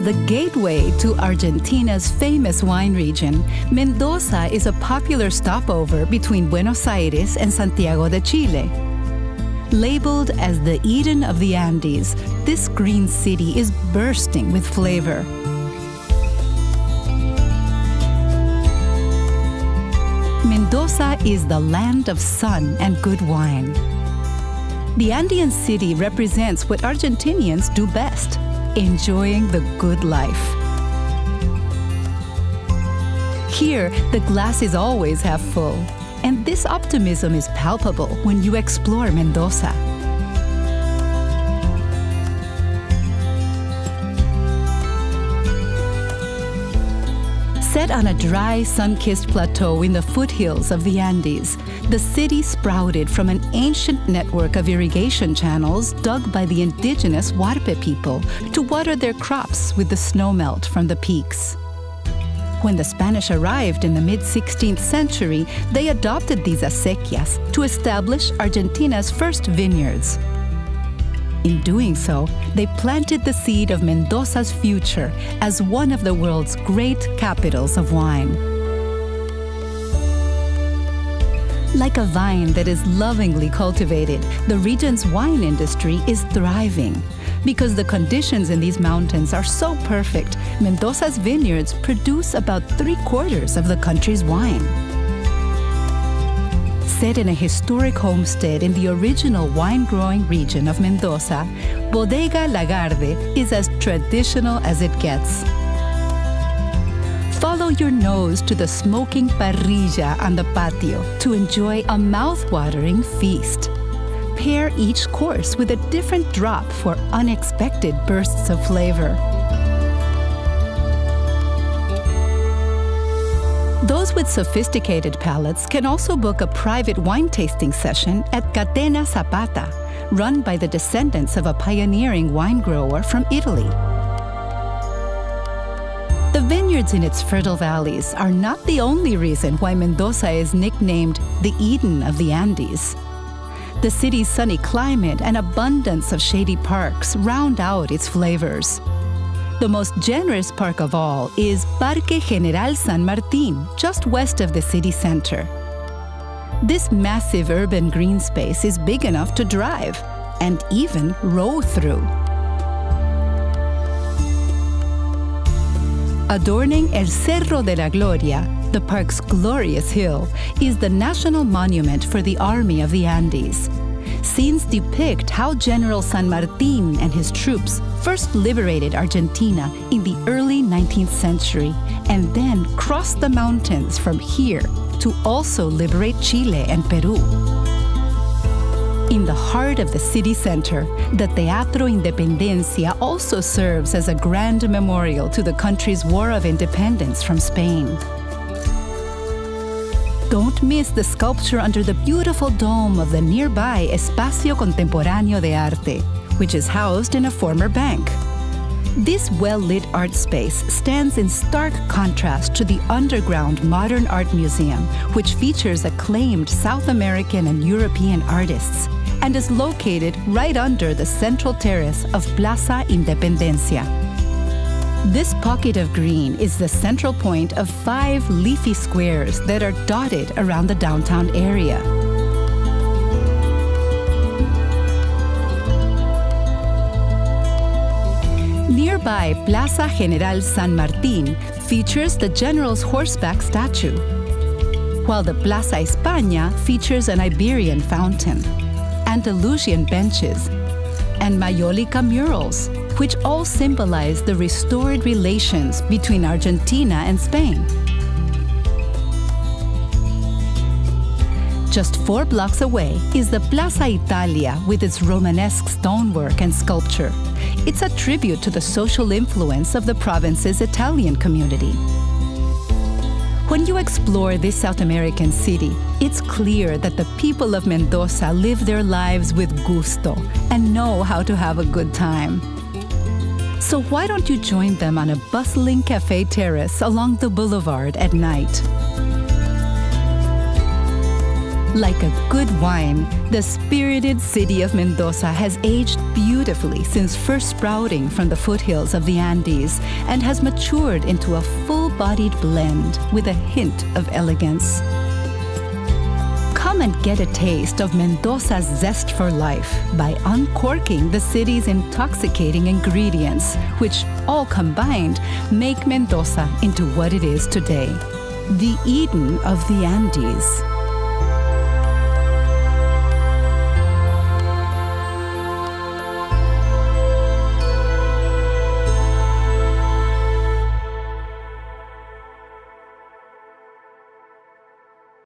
As the gateway to Argentina's famous wine region, Mendoza is a popular stopover between Buenos Aires and Santiago de Chile. Labeled as the Eden of the Andes, this green city is bursting with flavor. Mendoza is the land of sun and good wine. The Andean city represents what Argentinians do best: enjoying the good life. Here, the glass is always half full, and this optimism is palpable when you explore Mendoza. Set on a dry, sun-kissed plateau in the foothills of the Andes, the city sprouted from an ancient network of irrigation channels dug by the indigenous Huarpe people to water their crops with the snowmelt from the peaks. When the Spanish arrived in the mid-16th century, they adopted these acequias to establish Argentina's first vineyards. In doing so, they planted the seed of Mendoza's future as one of the world's great capitals of wine. Like a vine that is lovingly cultivated, the region's wine industry is thriving. Because the conditions in these mountains are so perfect, Mendoza's vineyards produce about 3/4 of the country's wine. Set in a historic homestead in the original wine-growing region of Mendoza, Bodega Lagarde is as traditional as it gets. Follow your nose to the smoking parrilla on the patio to enjoy a mouth-watering feast. Pair each course with a different drop for unexpected bursts of flavor. Those with sophisticated palates can also book a private wine tasting session at Catena Zapata, run by the descendants of a pioneering wine grower from Italy. The vineyards in its fertile valleys are not the only reason why Mendoza is nicknamed the Eden of the Andes. The city's sunny climate and abundance of shady parks round out its flavors. The most generous park of all is Parque General San Martín, just west of the city center. This massive urban green space is big enough to drive and even row through. Adorning el Cerro de la Gloria, the park's glorious hill, is the national monument for the Army of the Andes. Scenes depict how General San Martín and his troops first liberated Argentina in the early 19th century and then crossed the mountains from here to also liberate Chile and Peru. In the heart of the city center, the Teatro Independencia also serves as a grand memorial to the country's War of Independence from Spain. Don't miss the sculpture under the beautiful dome of the nearby Espacio Contemporáneo de Arte, which is housed in a former bank. This well-lit art space stands in stark contrast to the underground Modern Art Museum, which features acclaimed South American and European artists, and is located right under the central terrace of Plaza Independencia. This pocket of green is the central point of 5 leafy squares that are dotted around the downtown area. Nearby Plaza General San Martín features the general's horseback statue, while the Plaza España features an Iberian fountain, Andalusian benches, and Mayólica murals, which all symbolize the restored relations between Argentina and Spain. Just 4 blocks away is the Plaza Italia with its Romanesque stonework and sculpture. It's a tribute to the social influence of the province's Italian community. When you explore this South American city, it's clear that the people of Mendoza live their lives with gusto and know how to have a good time. So why don't you join them on a bustling cafe terrace along the boulevard at night? Like a good wine, the spirited city of Mendoza has aged beautifully since first sprouting from the foothills of the Andes and has matured into a full-bodied blend with a hint of elegance. Come and get a taste of Mendoza's zest for life by uncorking the city's intoxicating ingredients, which, all combined, make Mendoza into what it is today, the Eden of the Andes.